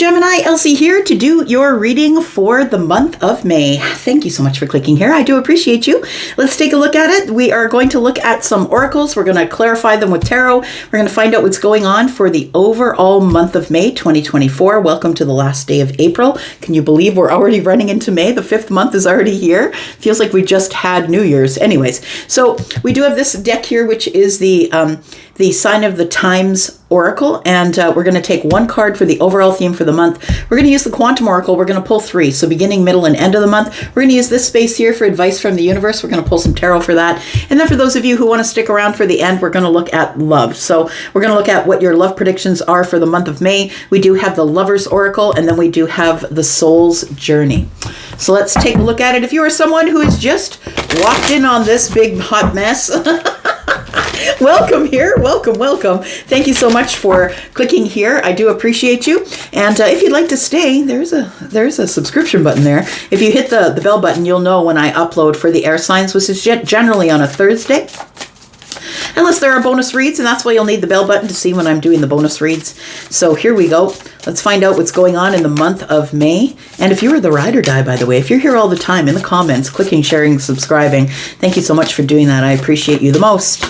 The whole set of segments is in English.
Gemini, Elsie here to do your reading for the month of May. Thank you so much for clicking here. I do appreciate you. Let's take a look at it. We are going to look at some oracles. We're going to clarify them with tarot. We're going to find out what's going on for the overall month of May 2024. Welcome to the last day of April. Can you believe we're already running into May? The 5th month is already here. Feels like we just had New Year's. Anyways, so we do have this deck here, which is the Sign of the Times Oracle, and we're going to take one card for the overall theme for the month. We're going to use the Quantum Oracle. We're going to pull 3, so beginning, middle, and end of the month. We're going to use this space here for advice from the universe. We're going to pull some tarot for that. And then for those of you who want to stick around for the end, we're going to look at love. So we're going to look at what your love predictions are for the month of May. We do have the Lover's Oracle, and then we do have the Soul's Journey. So let's take a look at it. If you are someone who has just walked in on this big hot mess, welcome here. Welcome. Thank you so much for clicking here. I do appreciate you. And if you'd like to stay, there's a subscription button there. If you hit the bell button, you'll know when I upload for the air signs, which is generally on a Thursday. Unless there are bonus reads, and that's why you'll need the bell button to see when I'm doing the bonus reads. So here we go. Let's find out what's going on in the month of May. And if you are the ride or die, by the way, if you're here all the time in the comments, clicking, sharing, subscribing, thank you so much for doing that. I appreciate you the most.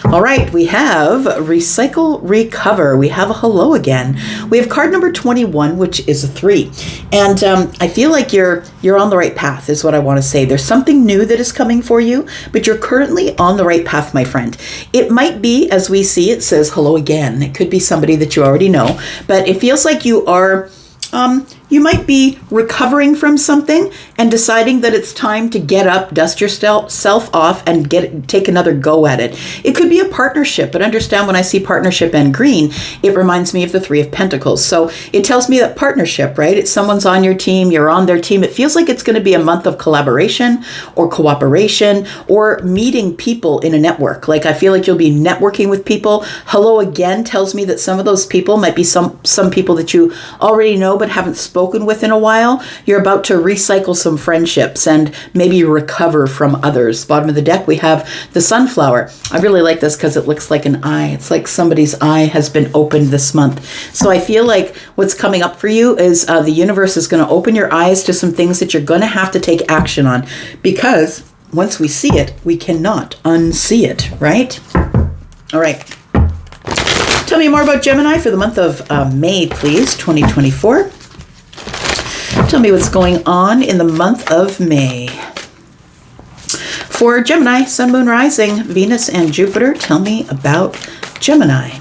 All right, we have Recycle, Recover. We have a hello again. We have card number 21, which is a 3. And I feel like you're on the right path is what I want to say. There's something new that is coming for you, but you're currently on the right path, my friend. It might be, as we see, it says hello again. It could be somebody that you already know, but it feels like you are... you might be recovering from something and deciding that it's time to get up, dust yourself off, and take another go at it. It could be a partnership, but understand when I see partnership and green, it reminds me of the 3 of Pentacles. So it tells me that partnership, right? It's someone's on your team, you're on their team. It feels like it's going to be a month of collaboration or cooperation or meeting people in a network. Like I feel like you'll be networking with people. Hello again tells me that some of those people might be some people that you already know but haven't spoken with in a while. You're about to recycle some friendships and maybe recover from others. Bottom of the deck, we have the Sunflower. I really like this because it looks like an eye. It's like somebody's eye has been opened this month. So I feel like what's coming up for you is the universe is going to open your eyes to some things that you're going to have to take action on, because once we see it, we cannot unsee it, right? All right. Tell me more about Gemini for the month of May, please, 2024. Tell me what's going on in the month of May. For Gemini, Sun, Moon, Rising, Venus, and Jupiter, tell me about Gemini.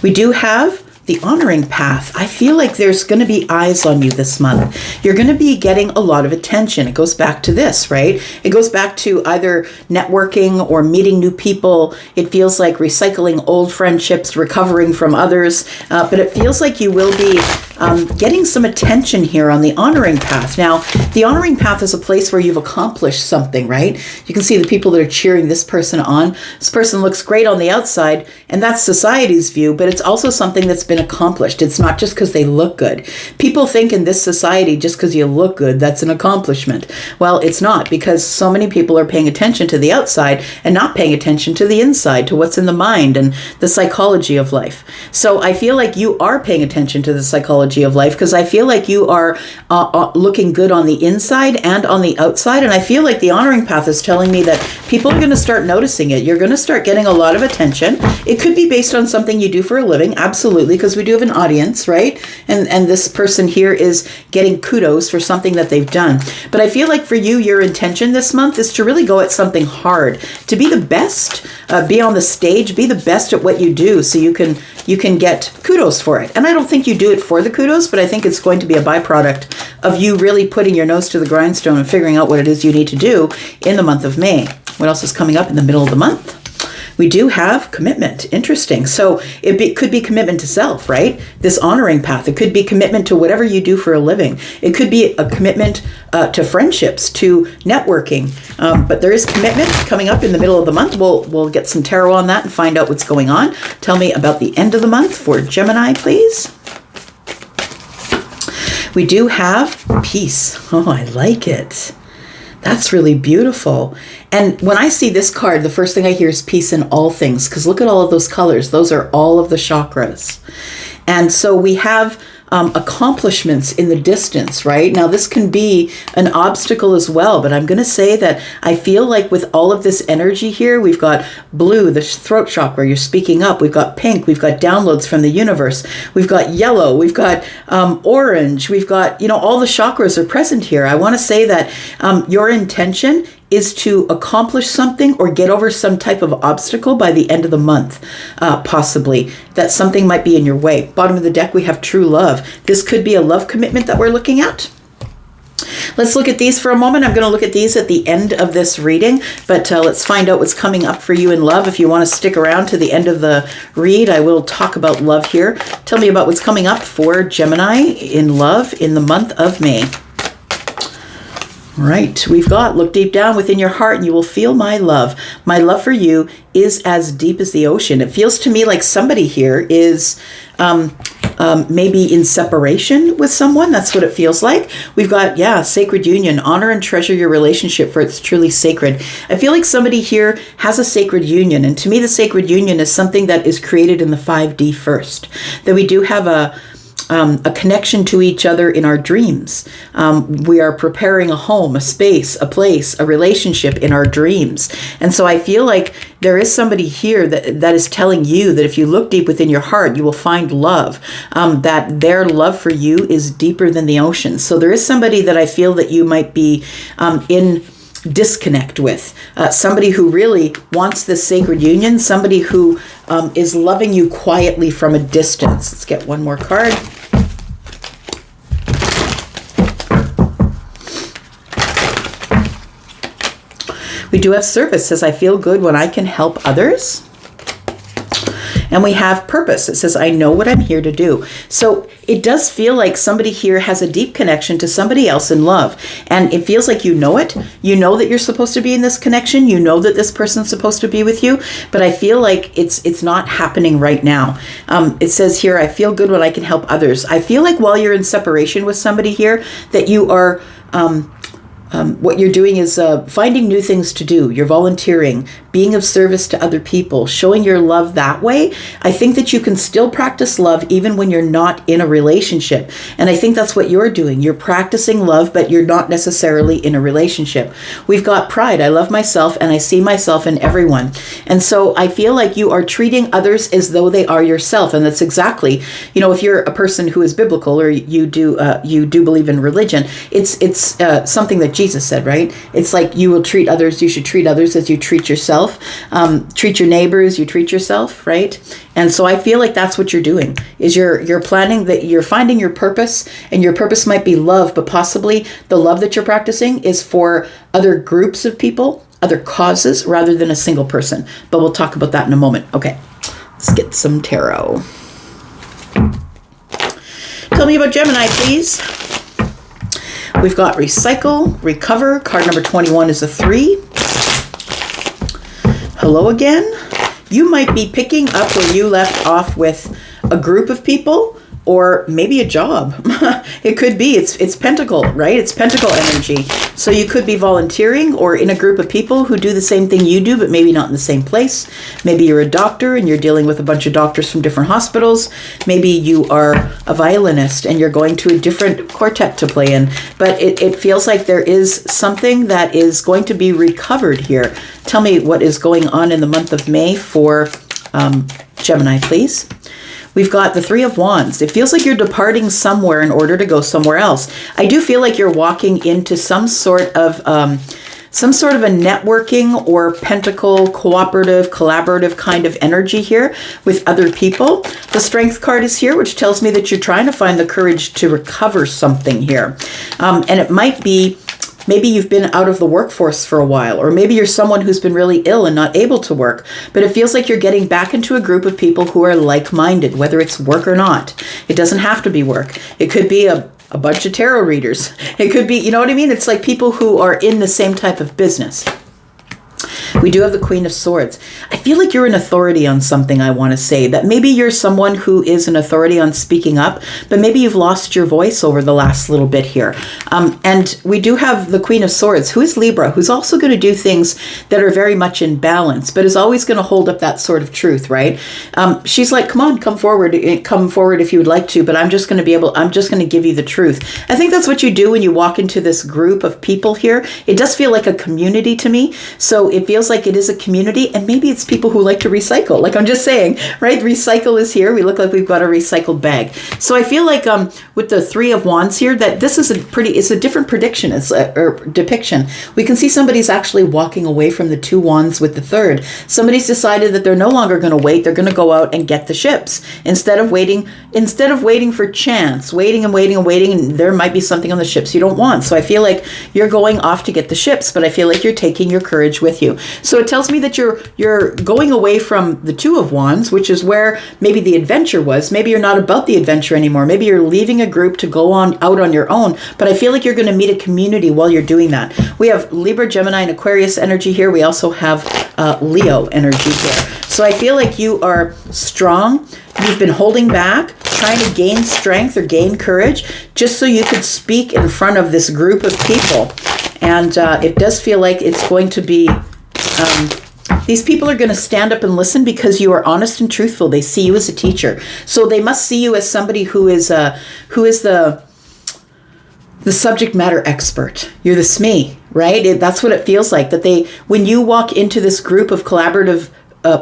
We do have the Honoring Path. I feel like there's going to be eyes on you this month. You're going to be getting a lot of attention. It goes back to this, right? It goes back to either networking or meeting new people. It feels like recycling old friendships, recovering from others. But it feels like you will be getting some attention here on the Honoring Path. Now, the Honoring Path is a place where you've accomplished something, right? You can see the people that are cheering this person on. This person looks great on the outside, and that's society's view, but it's also something that's been accomplished. It's not just because they look good. People think in this society, just because you look good, that's an accomplishment. Well, it's not, because so many people are paying attention to the outside and not paying attention to the inside, to what's in the mind and the psychology of life. So I feel like you are paying attention to the psychology of life, because I feel like you are looking good on the inside and on the outside. And I feel like the Honoring Path is telling me that people are going to start noticing it. You're going to start getting a lot of attention. It could be based on something you do for a living. Absolutely. Because we do have an audience, right? And this person here is getting kudos for something that they've done. But I feel like for you, your intention this month is to really go at something hard, to be the best, be on the stage, be the best at what you do, so you can get kudos for it. And I don't think you do it for the kudos, but I think it's going to be a byproduct of you really putting your nose to the grindstone and figuring out what it is you need to do in the month of May. What else is coming up in the middle of the month? We do have commitment. Interesting. So it could be commitment to self, right? This Honoring Path. It could be commitment to whatever you do for a living. It could be a commitment to friendships, to networking. But there is commitment coming up in the middle of the month. We'll get some tarot on that and find out what's going on. Tell me about the end of the month for Gemini, please. We do have peace. Oh, I like it. That's really beautiful. And when I see this card, the first thing I hear is peace in all things, because look at all of those colors. Those are all of the chakras. And so we have accomplishments in the distance, right? Now, this can be an obstacle as well, but I'm going to say that I feel like with all of this energy here, we've got blue, the throat chakra, you're speaking up. We've got pink, we've got downloads from the universe. We've got yellow, we've got orange, we've got, all the chakras are present here. I want to say that your intention is to accomplish something or get over some type of obstacle by the end of the month, possibly. That something might be in your way. Bottom of the deck, we have true love. This could be a love commitment that we're looking at. Let's look at these for a moment. I'm going to look at these at the end of this reading, but let's find out what's coming up for you in love. If you want to stick around to the end of the read, I will talk about love here. Tell me about what's coming up for Gemini in love in the month of May. Right, we've got, look deep down within your heart and you will feel my love. My love for you is as deep as the ocean. It feels to me like somebody here is maybe in separation with someone. That's what it feels like. We've got, sacred union. Honor and treasure your relationship, for it's truly sacred. I feel like somebody here has a sacred union. And to me, the sacred union is something that is created in the 5D first. That we do have a connection to each other in our dreams. We are preparing a home, a space, a place, a relationship in our dreams. And so I feel like there is somebody here that is telling you that if you look deep within your heart, you will find love, that their love for you is deeper than the ocean. So there is somebody that I feel that you might be in disconnect with, somebody who really wants this sacred union, somebody who is loving you quietly from a distance. Let's get one more card. We do have service. Says, I feel good when I can help others. And we have purpose. It says, I know what I'm here to do. So it does feel like somebody here has a deep connection to somebody else in love. And it feels like you know it. You know that you're supposed to be in this connection. You know that this person's supposed to be with you. But I feel like it's not happening right now. It says here, I feel good when I can help others. I feel like while you're in separation with somebody here, that you are... what you're doing is finding new things to do. You're volunteering, being of service to other people, showing your love that way. I think that you can still practice love even when you're not in a relationship. And I think that's what you're doing. You're practicing love, but you're not necessarily in a relationship. We've got pride. I love myself and I see myself in everyone. And so I feel like you are treating others as though they are yourself. And that's exactly, if you're a person who is biblical or you do believe in religion, it's something that Jesus said, right? It's like you should treat others as you treat yourself. Treat your neighbors, you treat yourself, right? And so I feel like that's what you're doing, is you're planning that you're finding your purpose, and your purpose might be love, but possibly the love that you're practicing is for other groups of people, other causes, rather than a single person. But we'll talk about that in a moment. Okay, let's get some tarot. Tell me about Gemini, please. We've got recycle, recover. Card number 21 is a 3. Hello again. You might be picking up where you left off with a group of people or maybe a job. It could be. It's pentacle, right? It's pentacle energy. So you could be volunteering or in a group of people who do the same thing you do, but maybe not in the same place. Maybe you're a doctor and you're dealing with a bunch of doctors from different hospitals. Maybe you are a violinist and you're going to a different quartet to play in. But it feels like there is something that is going to be recovered here. Tell me what is going on in the month of May for Gemini, please. We've got the 3 of Wands. It feels like you're departing somewhere in order to go somewhere else. I do feel like you're walking into some sort of a networking or pentacle, cooperative, collaborative kind of energy here with other people. The Strength card is here, which tells me that you're trying to find the courage to recover something here. And it might be, maybe you've been out of the workforce for a while, or maybe you're someone who's been really ill and not able to work, but it feels like you're getting back into a group of people who are like-minded, whether it's work or not. It doesn't have to be work. It could be a bunch of tarot readers. It could be, you know what I mean? It's like people who are in the same type of business. We do have the Queen of Swords. I feel like you're an authority on something, I want to say. That maybe you're someone who is an authority on speaking up, but maybe you've lost your voice over the last little bit here. And we do have the Queen of Swords, who is Libra, who's also going to do things that are very much in balance, but is always going to hold up that sort of truth, right? She's like, come on, come forward if you would like to, but I'm just going to give you the truth. I think that's what you do when you walk into this group of people here. It does feel like a community to me. So it feels like it is a community, and maybe it's people who like to recycle. Like I'm just saying, right? Recycle is here. We look like we've got a recycled bag. So I feel like with the Three of Wands here, that this is it's a different prediction, or depiction. We can see somebody's actually walking away from the Two Wands with the Third. Somebody's decided that they're no longer going to wait. They're going to go out and get the ships instead of waiting for chance, waiting, and there might be something on the ships you don't want. So I feel like you're going off to get the ships, but I feel like you're taking your courage with you. So it tells me that you're going away from the Two of Wands, which is where maybe the adventure was. Maybe you're not about the adventure anymore. Maybe you're leaving a group to go out on your own, but I feel like you're going to meet a community while you're doing that. We have Libra, Gemini, and Aquarius energy here. We also have Leo energy here. So I feel like you are strong. You've been holding back, trying to gain strength or gain courage, just so you could speak in front of this group of people. And it does feel like it's going to be, these people are going to stand up and listen because you are honest and truthful. They see you as a teacher. So they must see you as somebody who is the subject matter expert. You're the SME, right? That's what it feels like. That when you walk into this group of collaborative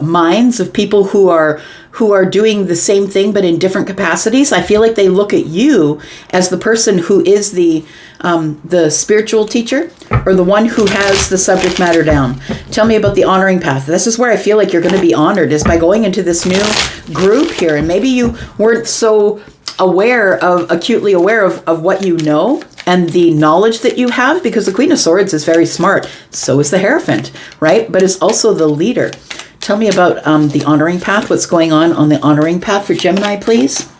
minds of people who are doing the same thing but in different capacities, I feel like they look at you as the person who is the spiritual teacher, or the one who has the subject matter down. Tell me about the honoring path. This is where I feel like you're going to be honored, is by going into this new group here. And maybe you weren't so acutely aware of what you know and the knowledge that you have, because the Queen of Swords is very smart. So is the Hierophant, right? But is also the leader. Tell me about the honoring path. What's going on the honoring path for Gemini, please?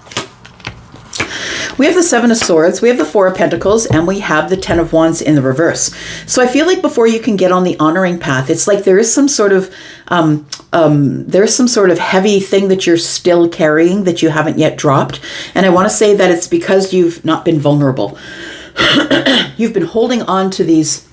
We have the Seven of Swords, we have the Four of Pentacles, and we have the Ten of Wands in the reverse. So I feel like before you can get on the honoring path, it's like there is some sort of heavy thing that you're still carrying that you haven't yet dropped. And I want to say that it's because you've not been vulnerable. You've been holding on to these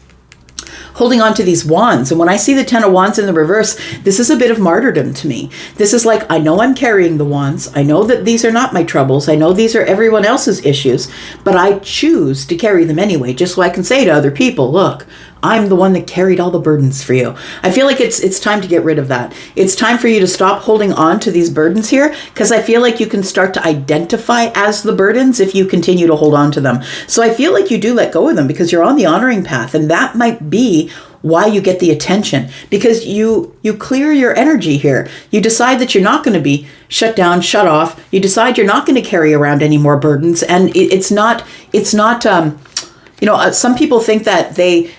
wands. And when I see the Ten of Wands in the reverse, this is a bit of martyrdom to me. This is like, I know I'm carrying the wands. I know that these are not my troubles. I know these are everyone else's issues, but I choose to carry them anyway, just so I can say to other people, look, I'm the one that carried all the burdens for you. I feel like it's time to get rid of that. It's time for you to stop holding on to these burdens here, because I feel like you can start to identify as the burdens if you continue to hold on to them. So I feel like you do let go of them because you're on the honoring path, and that might be why you get the attention, because you clear your energy here. You decide that you're not going to be shut down, shut off. You decide you're not going to carry around any more burdens, and it's not. Some people think that they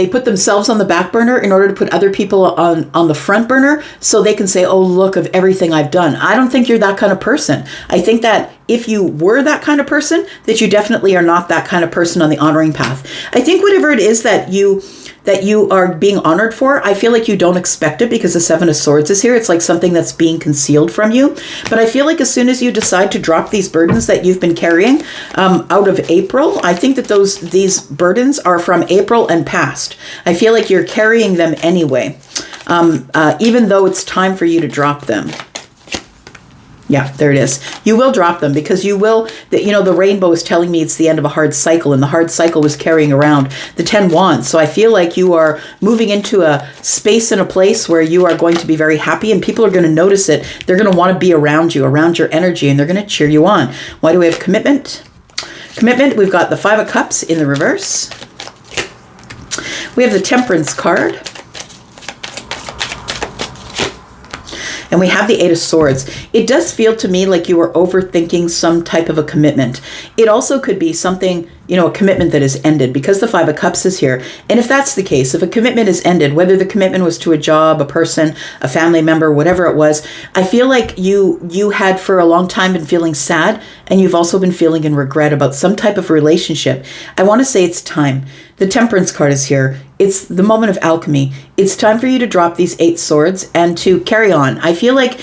put themselves on the back burner in order to put other people on the front burner, so they can say, oh, look of everything I've done. I don't think you're that kind of person. I think that if you were that kind of person, that you definitely are not that kind of person on the honoring path. I think whatever it is that you are being honored for, I feel like you don't expect it, because the Seven of Swords is here. It's like something that's being concealed from you. But I feel like as soon as you decide to drop these burdens that you've been carrying out of April, I think that these burdens are from April and past. I feel like you're carrying them anyway, even though it's time for you to drop them. Yeah, there it is. You will drop them, because you will, the rainbow is telling me it's the end of a hard cycle, and the hard cycle was carrying around the 10 wands. So I feel like you are moving into a space and a place where you are going to be very happy, and people are going to notice it. They're going to want to be around you, around your energy, and they're going to cheer you on. Why do we have commitment? Commitment, we've got the Five of Cups in the reverse. We have the Temperance card. And we have the Eight of Swords. It does feel to me like you are overthinking some type of a commitment. It also could be something a commitment that has ended, because the Five of Cups is here. And if that's the case, if a commitment is ended, whether the commitment was to a job, a person, a family member, whatever it was, I feel like you had for a long time been feeling sad, and you've also been feeling in regret about some type of relationship. I want to say it's time. The Temperance card is here. It's the moment of alchemy. It's time for you to drop these 8 swords and to carry on. I feel like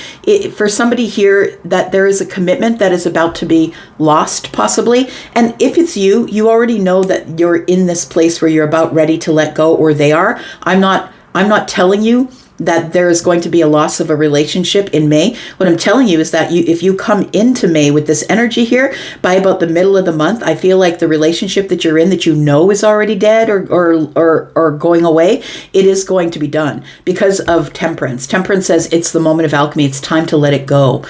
for somebody here that there is a commitment that is about to be lost, possibly. And if it's you, you already know that you're in this place where you're about ready to let go, or they are. I'm not telling you that there is going to be a loss of a relationship in May. What I'm telling you is that if you come into May with this energy here, by about the middle of the month, I feel like the relationship that you're in that you know is already dead or going away, it is going to be done because of Temperance. Temperance says it's the moment of alchemy. It's time to let it go,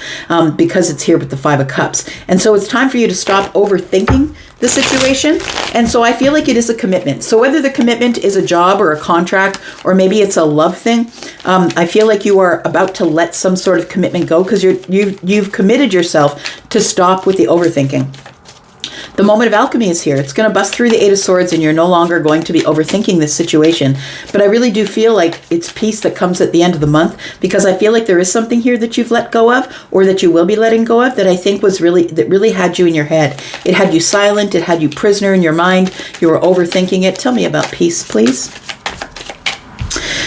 because it's here with the Five of Cups. And so it's time for you to stop overthinking the situation. And so I feel like it is a commitment. So whether the commitment is a job or a contract, or maybe it's a love thing, I feel like you are about to let some sort of commitment go, because you've committed yourself to stop with the overthinking. The moment of alchemy is here. It's going to bust through the 8 of Swords, and you're no longer going to be overthinking this situation. But I really do feel like it's peace that comes at the end of the month, because I feel like there is something here that you've let go of, or that you will be letting go of, that I think really had you in your head. It had you silent. It had you prisoner in your mind. You were overthinking it. Tell me about peace, please.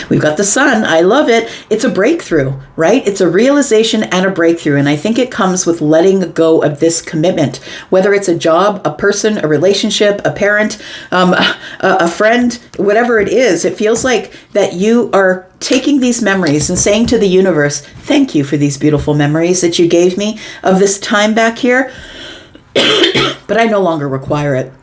We've got the Sun. I love it. It's a breakthrough, right? It's a realization and a breakthrough. And I think it comes with letting go of this commitment, whether it's a job, a person, a relationship, a parent, a friend, whatever it is. It feels like that you are taking these memories and saying to the universe, thank you for these beautiful memories that you gave me of this time back here, but I no longer require it.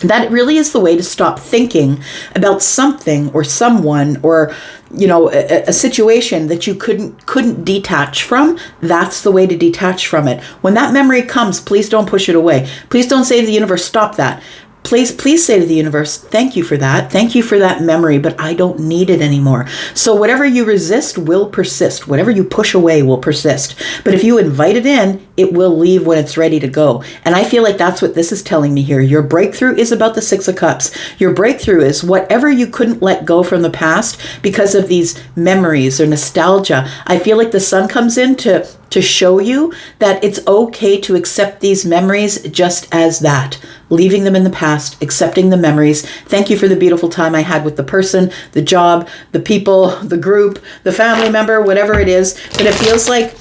That really is the way to stop thinking about something or someone or, a situation that you couldn't detach from. That's the way to detach from it. When that memory comes, please don't push it away. Please don't say to the universe, stop that. Please say to the universe, thank you for that. Thank you for that memory, but I don't need it anymore. So whatever you resist will persist. Whatever you push away will persist. But if you invite it in, it will leave when it's ready to go. And I feel like that's what this is telling me here. Your breakthrough is about the 6 of Cups. Your breakthrough is whatever you couldn't let go from the past because of these memories or nostalgia. I feel like the Sun comes in to show you that it's okay to accept these memories just as that. Leaving them in the past, accepting the memories. Thank you for the beautiful time I had with the person, the job, the people, the group, the family member, whatever it is. But it feels like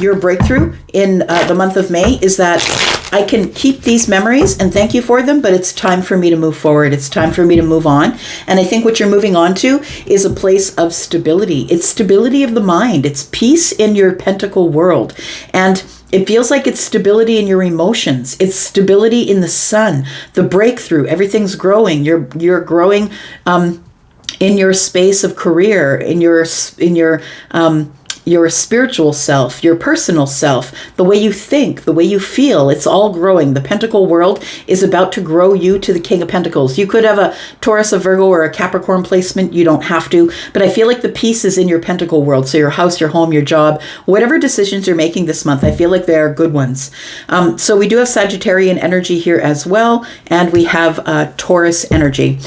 your breakthrough in the month of May is that I can keep these memories and thank you for them, but it's time for me to move forward. It's time for me to move on. And I think what you're moving on to is a place of stability. It's stability of the mind. It's peace in your pentacle world. And it feels like it's stability in your emotions. It's stability in the Sun, the breakthrough. Everything's growing. You're growing in your space of career, in your spiritual self, your personal self, the way you think, the way you feel. It's all growing. The Pentacle world is about to grow you to the King of Pentacles. You could have a Taurus, a Virgo, or a Capricorn placement. You don't have to. But I feel like the peace is in your Pentacle world. So your house, your home, your job, whatever decisions you're making this month, I feel like they are good ones. So we do have Sagittarian energy here as well. And we have Taurus energy.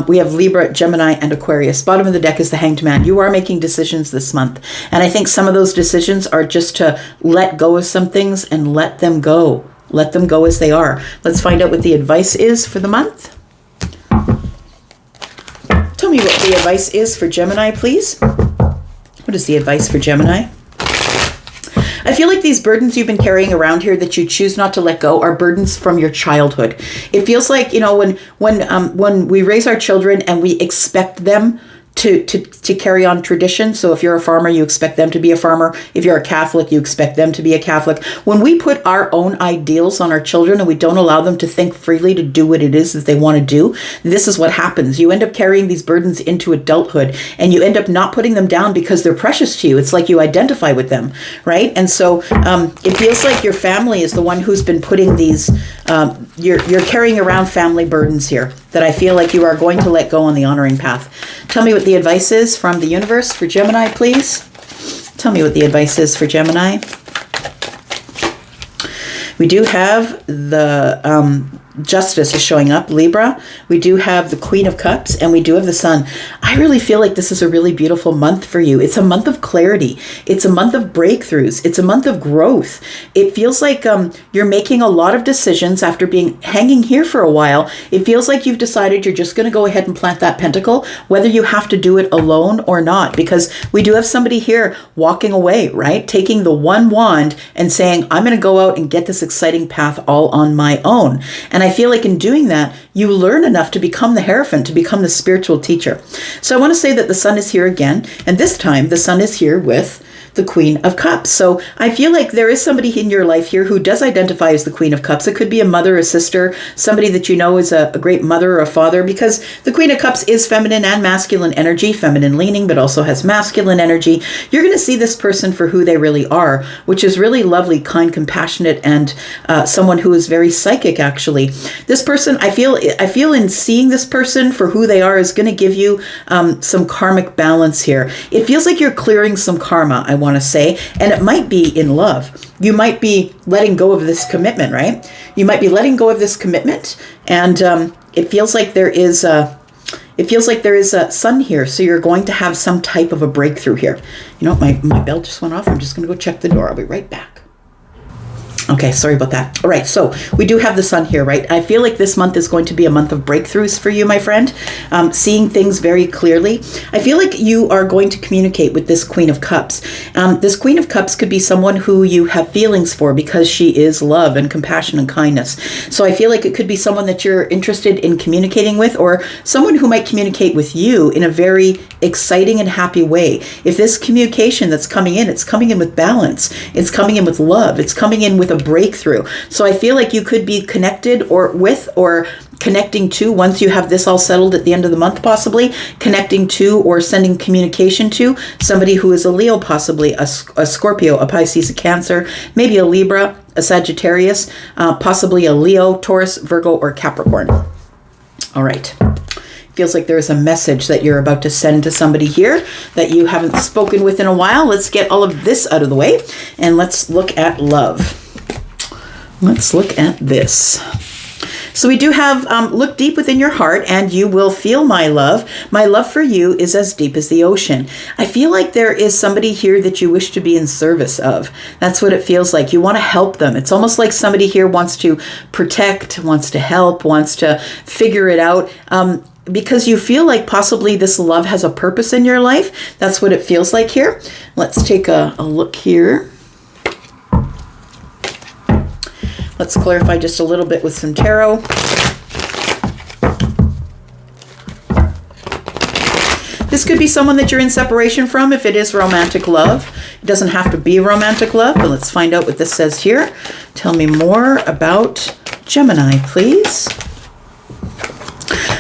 We have Libra, Gemini, and Aquarius. Bottom of the deck is the Hanged Man. You are making decisions this month. And I think some of those decisions are just to let go of some things and let them go. Let them go as they are. Let's find out what the advice is for the month. Tell me what the advice is for Gemini, please. What is the advice for Gemini? I feel like these burdens you've been carrying around here that you choose not to let go are burdens from your childhood. It feels like, when we raise our children and we expect them to carry on tradition. So if you're a farmer, you expect them to be a farmer. If you're a Catholic, you expect them to be a Catholic. When we put our own ideals on our children and we don't allow them to think freely to do what it is that they want to do, this is what happens. You end up carrying these burdens into adulthood and you end up not putting them down because they're precious to you. It's like you identify with them, right? And so it feels like your family is the one who's been putting these, you're carrying around family burdens here that I feel like you are going to let go on the honoring path. Tell me what the advice is from the universe for Gemini, please. Tell me what the advice is for Gemini. We do have the Justice is showing up, Libra. We do have the Queen of Cups, and we do have the Sun. I really feel like this is a really beautiful month for you. It's a month of clarity. It's a month of breakthroughs. It's a month of growth. It feels like you're making a lot of decisions after hanging here for a while. It feels like you've decided you're just going to go ahead and plant that pentacle, whether you have to do it alone or not, because we do have somebody here walking away, right? Taking the one wand and saying, I'm going to go out and get this exciting path all on my own. And I feel like in doing that, you learn enough to become the Hierophant, to become the spiritual teacher. So I want to say that the Sun is here again, and this time the Sun is here with the Queen of Cups. So I feel like there is somebody in your life here who does identify as the Queen of Cups. It could be a mother, a sister, somebody that you know is a great mother or a father, because the Queen of Cups is feminine and masculine energy, feminine leaning, but also has masculine energy. You're going to see this person for who they really are, which is really lovely, kind, compassionate, and someone who is very psychic, actually. This person, I feel in seeing this person for who they are is going to give you some karmic balance here. It feels like you're clearing some karma, I want to say, and it might be in love. You might be letting go of this commitment, right? You might be letting go of this commitment, and it feels like there is a Sun here, so you're going to have some type of a breakthrough here. You know, my bell just went off. I'm just going to go check the door. I'll be right back. Okay, sorry about that. All right, so we do have the Sun here, right? I feel like this month is going to be a month of breakthroughs for you, my friend. Seeing things very clearly. I feel like you are going to communicate with this Queen of Cups. This Queen of Cups could be someone who you have feelings for because she is love and compassion and kindness. So I feel like it could be someone that you're interested in communicating with, or someone who might communicate with you in a very exciting and happy way. If this communication that's coming in, it's coming in with balance. It's coming in with love. It's coming in with a breakthrough. So I feel like you could be connected or connecting to, once you have this all settled at the end of the month, possibly connecting to or sending communication to somebody who is a Leo, possibly a Scorpio, a Pisces, a Cancer, maybe a Libra, a Sagittarius, possibly a Leo, Taurus, Virgo, or Capricorn. All right. Feels like there's a message that you're about to send to somebody here that you haven't spoken with in a while. Let's get all of this out of the way, and let's look at love. Let's look at this. So we do have, look deep within your heart and you will feel my love. My love for you is as deep as the ocean. I feel like there is somebody here that you wish to be in service of. That's what it feels like. You want to help them. It's almost like somebody here wants to protect, wants to help, wants to figure it out. Because you feel like possibly this love has a purpose in your life. That's what it feels like here. Let's take a look here. Let's clarify just a little bit with some tarot. This could be someone that you're in separation from if it is romantic love. It doesn't have to be romantic love, but let's find out what this says here. Tell me more about Gemini, please.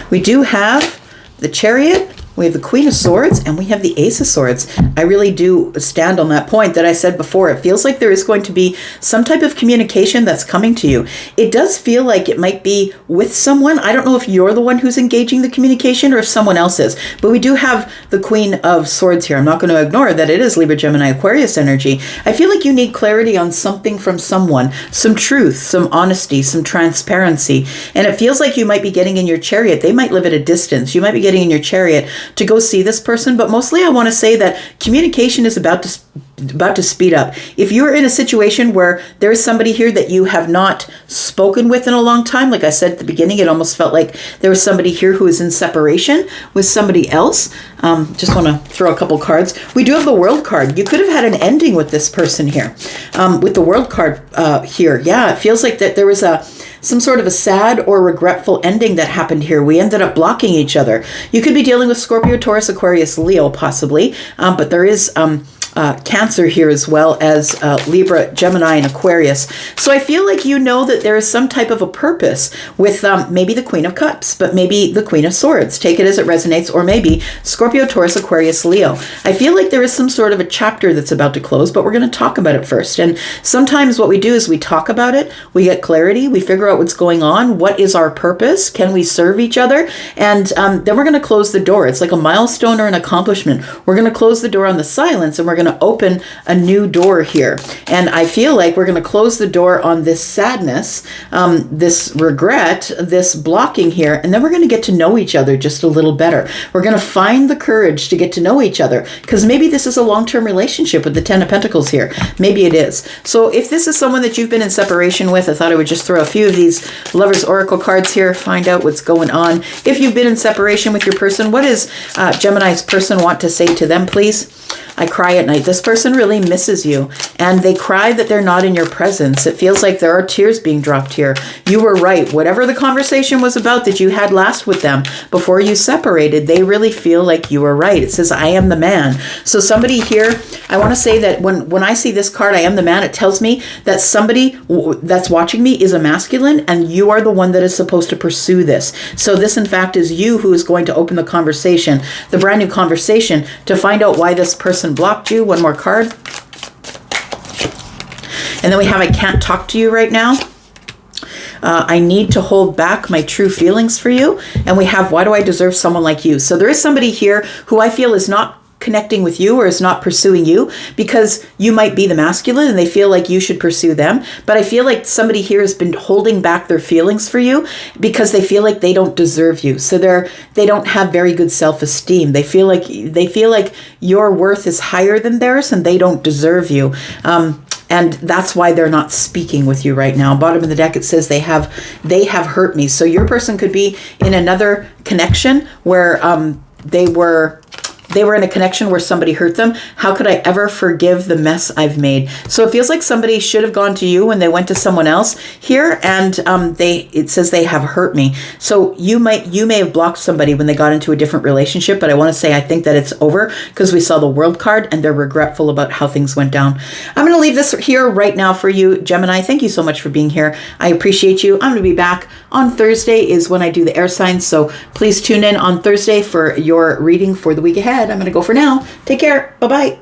We do have the Chariot, we have the Queen of Swords, and we have the Ace of Swords. I really do stand on that point that I said before. It feels like there is going to be some type of communication that's coming to you. It does feel like it might be with someone. I don't know if you're the one who's engaging the communication or if someone else is, but we do have the Queen of Swords here. I'm not going to ignore that it is Libra, Gemini, Aquarius energy. I feel like you need clarity on something from someone, some truth, some honesty, some transparency. And it feels like you might be getting in your chariot. They might live at a distance. You might be getting in your chariot to go see this person, but mostly I want to say that communication is about to speed up. If you're in a situation where there is somebody here that you have not spoken with in a long time, like I said at the beginning, it almost felt like there was somebody here who is in separation with somebody else. Just want to throw a couple cards. We do have the World card. You could have had an ending with this person here. With the World card here, yeah, it feels like that there was some sort of a sad or regretful ending that happened here. We ended up blocking each other. You could be dealing with Scorpio, Taurus, Aquarius, Leo, possibly, but there is Cancer here as well as Libra, Gemini, and Aquarius. So I feel like you know that there is some type of a purpose with maybe the Queen of Cups, but maybe the Queen of Swords. Take it as it resonates, or maybe Scorpio, Taurus, Aquarius, Leo. I feel like there is some sort of a chapter that's about to close, but we're going to talk about it first. And sometimes what we do is we talk about it, we get clarity, we figure out what's going on, what is our purpose, can we serve each other, and then we're going to close the door. It's like a milestone or an accomplishment. We're going to close the door on the silence, and we're going going to open a new door here. And I feel like we're going to close the door on this sadness, this regret, this blocking here, and then we're going to get to know each other just a little better. We're going to find the courage to get to know each other, because maybe this is a long-term relationship with the Ten of Pentacles here. Maybe it is. So if this is someone that you've been in separation with, I thought I would just throw a few of these Lovers Oracle cards here, find out what's going on. If you've been in separation with your person, what does Gemini's person want to say to them, please? I cry at night. This person really misses you, and they cry that they're not in your presence. It feels like there are tears being dropped here. You were right. Whatever the conversation was about that you had last with them before you separated, they really feel like you were right. It says, I am the man. So somebody here, I want to say that when I see this card, I am the man, it tells me that somebody that's watching me is a masculine, and you are the one that is supposed to pursue this. So this, in fact, is you who is going to open the conversation, the brand new conversation, to find out why this person blocked you. One more card. And then we have, I can't talk to you right now. I need to hold back my true feelings for you. And we have, why do I deserve someone like you? So there is somebody here who I feel is not connecting with you or is not pursuing you, because you might be the masculine and they feel like you should pursue them. But I feel like somebody here has been holding back their feelings for you because they feel like they don't deserve you. So they don't have very good self-esteem. They feel like your worth is higher than theirs and they don't deserve you. And that's why they're not speaking with you right now. Bottom of the deck, it says they have hurt me. So your person could be in another connection where they were in a connection where somebody hurt them. How could I ever forgive the mess I've made? So it feels like somebody should have gone to you when they went to someone else here, and it says they have hurt me. So you may have blocked somebody when they got into a different relationship, but I want to say I think that it's over, because we saw the World card and they're regretful about how things went down. I'm going to leave this here right now for you, Gemini. Thank you so much for being here. I appreciate you. I'm going to be back on Thursday is when I do the air signs. So please tune in on Thursday for your reading for the week ahead. I'm going to go for now. Take care. Bye-bye.